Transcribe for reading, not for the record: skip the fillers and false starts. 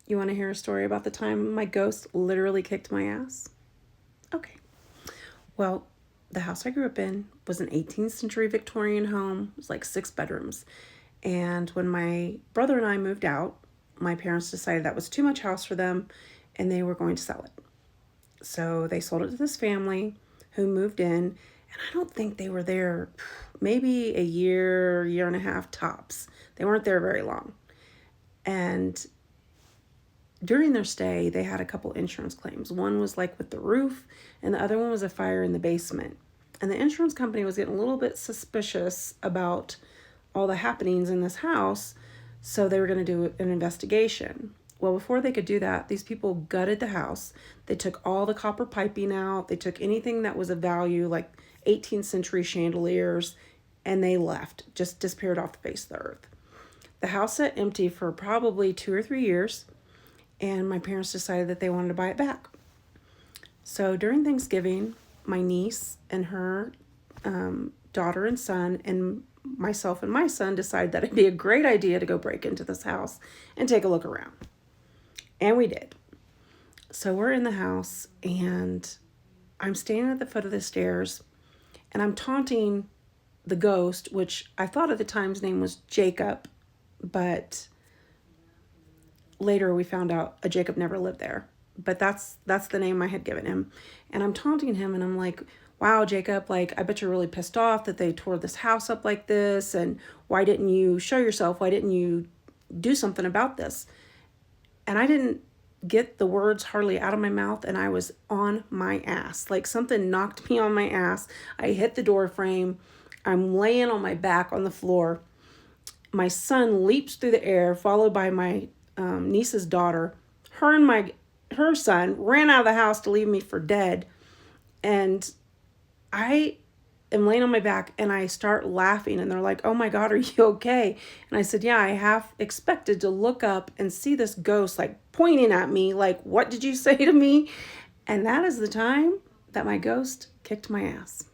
You want to hear a story about the time my ghost literally kicked my ass? Okay. Well, the house I grew up in was an 18th century Victorian home. It was like 6 bedrooms. And when my brother and I moved out, my parents decided that was too much house for them and they were going to sell it. So they sold it to this family who moved in. And I don't think they were there maybe a year, year and a half tops. They weren't there very long. And during their stay, they had a couple insurance claims. One was like with the roof, and the other one was a fire in the basement. And the insurance company was getting a little bit suspicious about all the happenings in this house, so they were going to do an investigation. Well, before they could do that, these people gutted the house. They took all the copper piping out. They took anything that was of value, like 18th century chandeliers, and they left, just disappeared off the face of the earth. The house sat empty for probably 2 or 3 years, and my parents decided that they wanted to buy it back. So during Thanksgiving, my niece and her daughter and son and myself and my son decided that it'd be a great idea to go break into this house and take a look around. And we did. So we're in the house, and I'm standing at the foot of the stairs, and I'm taunting the ghost, which I thought at the time's name was Jacob, but later we found out a Jacob never lived there. But that's the name I had given him. And I'm taunting him, and I'm like, wow, Jacob, like, I bet you're really pissed off that they tore this house up like this, and why didn't you show yourself? Why didn't you do something about this? And I didn't get the words hardly out of my mouth, and I was on my ass. Like something knocked me on my ass. I hit the door frame. I'm laying on my back on the floor. My son leaps through the air, followed by my niece's daughter. Her son ran out of the house to leave me for dead. And I am laying on my back, and I start laughing, and they're like, oh my God, are you okay? And I said, yeah, I half expected to look up and see this ghost like pointing at me, like, what did you say to me? And that is the time that my ghost kicked my ass.